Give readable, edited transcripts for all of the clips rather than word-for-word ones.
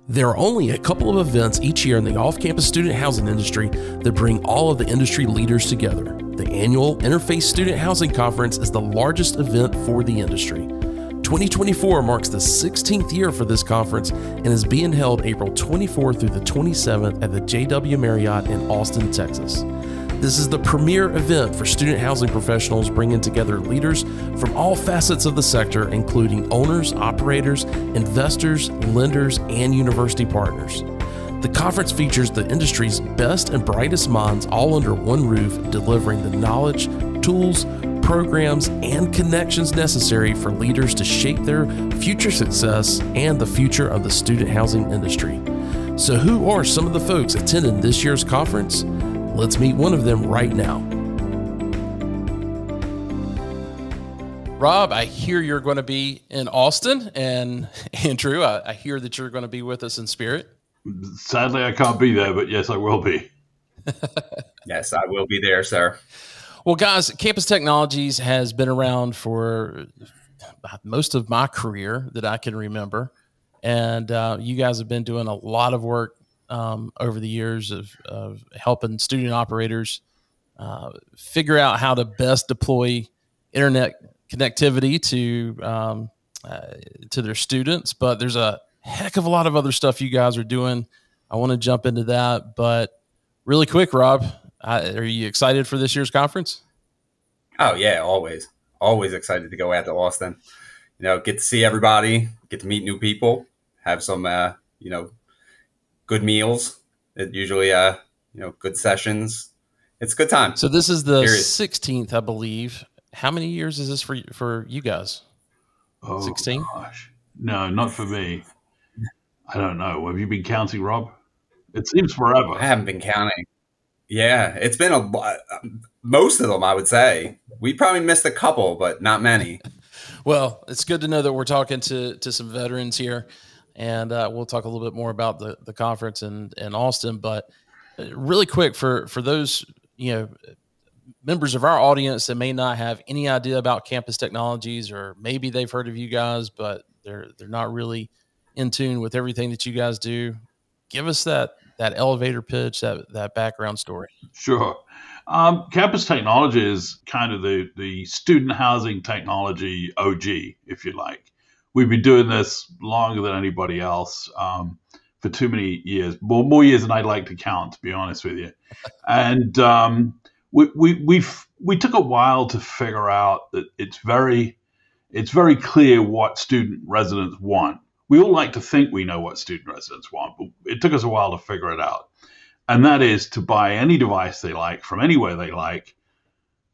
There are only a couple of events each year in the off-campus student housing industry that bring all of the industry leaders together. The annual Interface Student Housing Conference is the largest event for the industry. 2024 marks the 16th year for this conference and is being held April 24th through the 27th at the JW Marriott in Austin, Texas. This is the premier event for student housing professionals, bringing together leaders from all facets of the sector, including owners, operators, investors, lenders, and university partners. The conference features the industry's best and brightest minds all under one roof, delivering the knowledge, tools, programs, and connections necessary for leaders to shape their future success and the future of the student housing industry. So who are some of the folks attending this year's conference? Let's meet one of them right now. Rob, I hear you're going to be in Austin, and Andrew, I hear that you're going to be with us in spirit. Sadly, I can't be there, but yes, I will be. Yes, I will be there, sir. Well, guys, Campus Technologies has been around for most of my career that I can remember. And you guys have been doing a lot of work over the years of helping student operators figure out how to best deploy internet connectivity to their students. But there's a heck of a lot of other stuff you guys are doing. I want to jump into that, but really quick, Rob, are you excited for this year's conference? Oh yeah, always excited to go out to Austin. You know, get to see everybody, get to meet new people, have some good meals. It usually good sessions. It's a good time. So this is the 16th, I believe. How many years is this for you guys? 16? Gosh. No, not for me. I don't know. Have you been counting, Rob? It seems forever. I haven't been counting. Yeah, it's been a lot. Most of them, I would say. We probably missed a couple, but not many. Well, it's good to know that we're talking to some veterans here, and we'll talk a little bit more about the conference in Austin. But really quick, for those members of our audience that may not have any idea about Campus Technologies, or maybe they've heard of you guys, but they're not really in tune with everything that you guys do, give us that elevator pitch, that background story. Sure. Campus Technology is kind of the student housing technology OG, if you like. We've been doing this longer than anybody else for too many years, more years than I'd like to count, to be honest with you. And we took a while to figure out that it's very clear what student residents want. We all like to think we know what student residents want, but it took us a while to figure it out. And that is to buy any device they like from anywhere they like,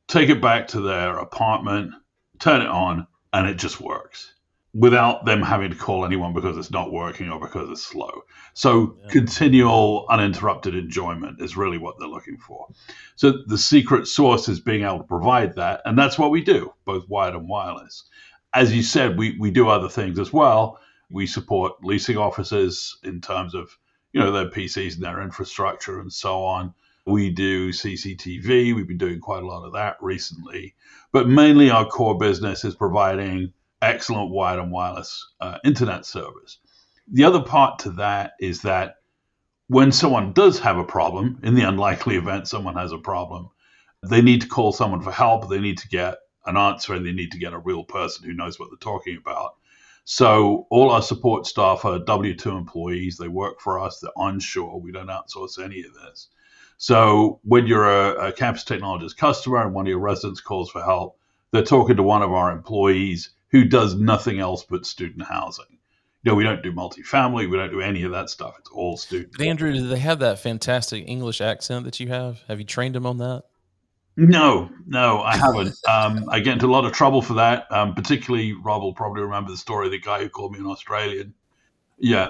take it back to their apartment, turn it on, and it just works without them having to call anyone because it's not working or because it's slow. So continual uninterrupted enjoyment is really what they're looking for. So the secret sauce is being able to provide that. And that's what we do, both wired and wireless. As you said, we do other things as well. We support leasing offices in terms of, their PCs and their infrastructure and so on. We do CCTV. We've been doing quite a lot of that recently. But mainly our core business is providing excellent wired and wireless internet service. The other part to that is that when someone does have a problem, in the unlikely event someone has a problem, they need to call someone for help. They need to get an answer, and they need to get a real person who knows what they're talking about. So all our support staff are W-2 employees. They work for us. They're onshore. We don't outsource any of this. So when you're a Campus Technologies customer and one of your residents calls for help, they're talking to one of our employees who does nothing else but student housing. We don't do multifamily. We don't do any of that stuff. It's all student. But Andrew, do they have that fantastic English accent that you have? Have you trained them on that? No, I haven't. I get into a lot of trouble for that. Particularly, Rob will probably remember the story of the guy who called me an Australian. Yeah.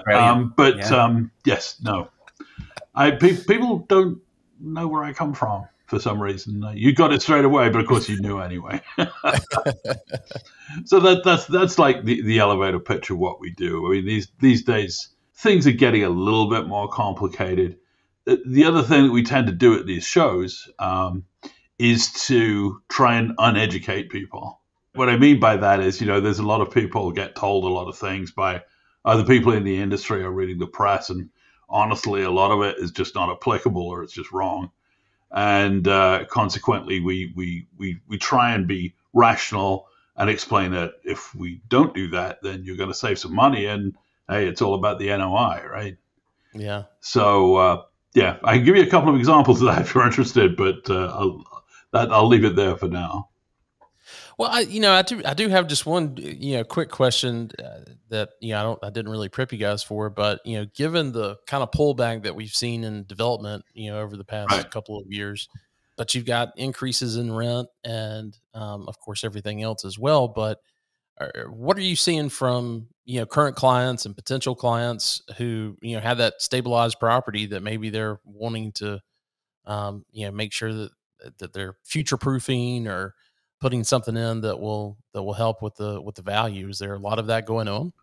Yes, no. People don't know where I come from for some reason. You got it straight away, but of course you knew anyway. So that's like the elevator pitch of what we do. I mean, these days things are getting a little bit more complicated. The other thing that we tend to do at these shows is to try and uneducate people. What I mean by that is, there's a lot of people get told a lot of things by Other people in the industry are reading the press, and honestly, a lot of it is just not applicable or it's just wrong. And consequently, we try and be rational and explain that if we don't do that, then you're going to save some money. And hey, it's all about the NOI, right? Yeah. So yeah, I can give you a couple of examples of that if you're interested, but I'll leave it there for now. Well, I do have just one, quick question that, I didn't really prep you guys for, but, given the kind of pullback that we've seen in development, over the past Right. couple of years, but you've got increases in rent and, of course, everything else as well. But what are you seeing from, current clients and potential clients who, have that stabilized property that maybe they're wanting to, make sure that they're future proofing or putting something in that will help with the value? Is there a lot of that going on?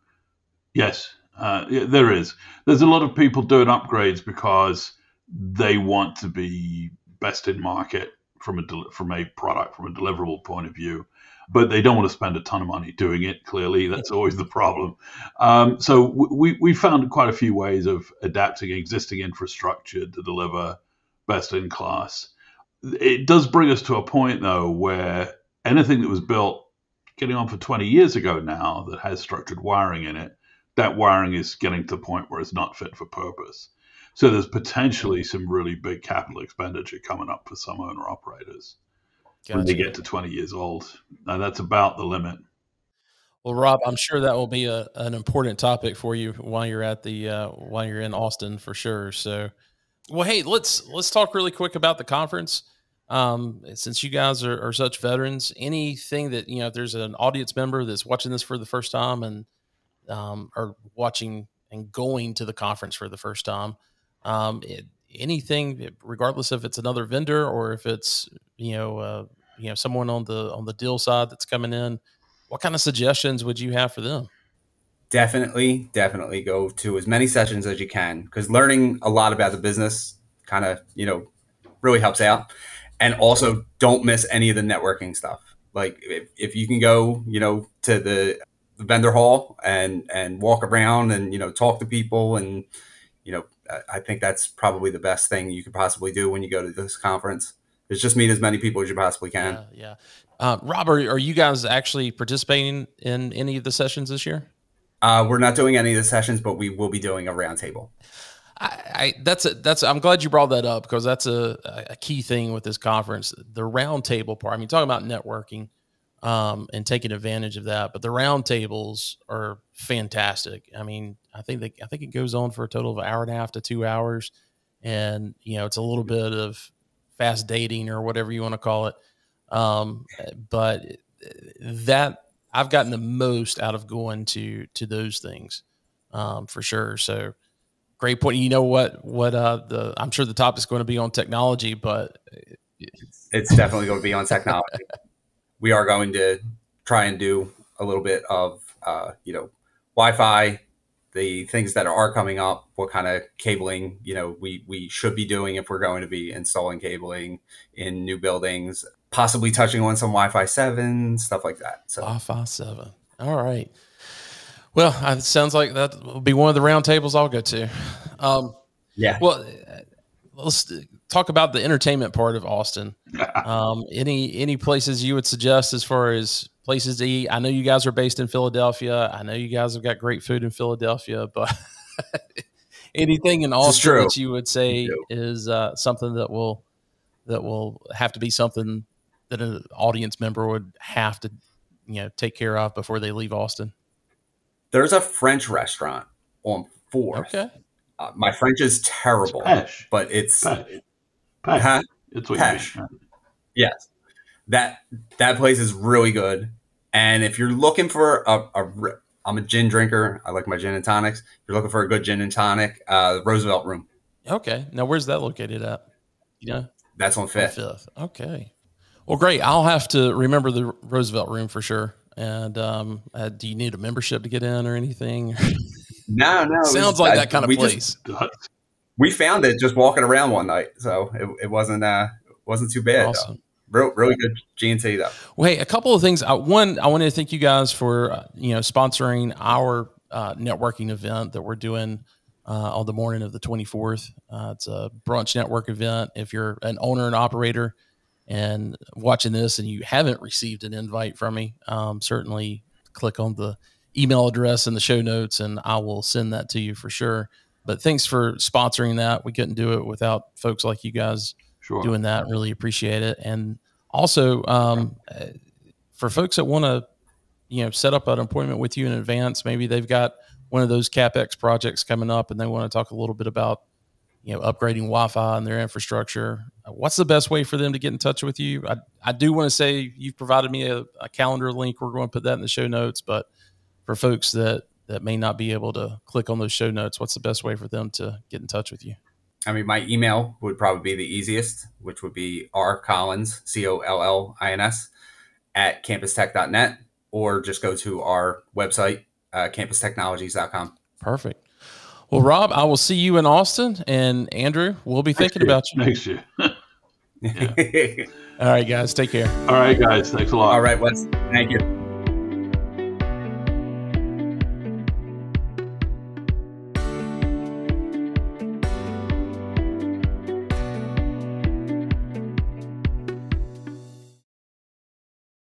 Yes, yeah, there is. There's a lot of people doing upgrades because they want to be best in market from a product, from a deliverable point of view, but they don't want to spend a ton of money doing it. Clearly, that's always the problem. So we found quite a few ways of adapting existing infrastructure to deliver best in class. It does bring us to a point, though, where anything that was built getting on for 20 years ago now that has structured wiring in it, that wiring is getting to the point where it's not fit for purpose. So there's potentially some really big capital expenditure coming up for some owner operators when they Gotcha. get to 20 years old. Now, that's about the limit. Well, Rob, I'm sure that will be an important topic for you while you're at while you're in Austin for sure. So, well, hey, let's talk really quick about the conference. Since you guys are such veterans, anything that, if there's an audience member that's watching this for the first time and or watching and going to the conference for the first time, anything, regardless if it's another vendor or if it's someone on the deal side that's coming in, what kind of suggestions would you have for them? Definitely go to as many sessions as you can, because learning a lot about the business kind of, really helps out. And also don't miss any of the networking stuff. Like if you can go, to the vendor hall and walk around and, talk to people. And, I think that's probably the best thing you could possibly do when you go to this conference, is just meet as many people as you possibly can. Yeah. Rob, are you guys actually participating in any of the sessions this year? We're not doing any of the sessions, but we will be doing a roundtable. I'm glad you brought that up, because that's a key thing with this conference, the roundtable part. I mean, talking about networking, and taking advantage of that, but the roundtables are fantastic. I mean, I think it goes on for a total of an hour and a half to 2 hours. And, it's a little bit of fast dating or whatever you want to call it. But that I've gotten the most out of going to those things, for sure. So great point. You know what, I'm sure the topic is going to be on technology, but it's definitely going to be on technology. We are going to try and do a little bit of, Wi-Fi, the things that are coming up, what kind of cabling, we should be doing if we're going to be installing cabling in new buildings, possibly touching on some Wi-Fi 7, stuff like that. So Wi-Fi 7. All right. Well, it sounds like that will be one of the roundtables I'll go to. yeah. Well, let's talk about the entertainment part of Austin. Any places you would suggest as far as places to eat? I know you guys are based in Philadelphia. I know you guys have got great food in Philadelphia, but anything in Austin that you would say is something that will have to be something that an audience member would have to, take care of before they leave Austin? There's a French restaurant on 4th. Okay. My French is terrible, but it's Pesh. It's what Pesh. You mean. Yes, that place is really good. And if you're looking for I'm a gin drinker. I like my gin and tonics. If you're looking for a good gin and tonic, Roosevelt Room. Okay. Now, where's that located at? That's on 5th. 5th. Okay. Well, great. I'll have to remember the Roosevelt Room for sure. And do you need a membership to get in or anything? No. Sounds like that kind of place. We found it just walking around one night, so it wasn't too bad. Awesome. Really good G&T though. Well, hey, a couple of things. One, I wanted to thank you guys for sponsoring our networking event that we're doing on the morning of the 24th. It's a brunch network event. If you're an owner and operator and watching this and you haven't received an invite from me, certainly click on the email address in the show notes and I will send that to you for sure. But thanks for sponsoring that. We couldn't do it without folks like you guys doing that. Really appreciate it. And also for folks that want to, set up an appointment with you in advance, maybe they've got one of those CapEx projects coming up and they want to talk a little bit about, upgrading Wi-Fi and their infrastructure. What's the best way for them to get in touch with you? I do want to say you've provided me a calendar link. We're going to put that in the show notes, but for folks that may not be able to click on those show notes, what's the best way for them to get in touch with you? I mean, my email would probably be the easiest, which would be rcollins, COLLINS, at campustech.net, or just go to our website, campustechnologies.com. Perfect. Well, Rob, I will see you in Austin, and Andrew, we'll be thinking about you. Next year. All right, guys, take care. All right, guys, thanks a lot. All right, Wes, thank you.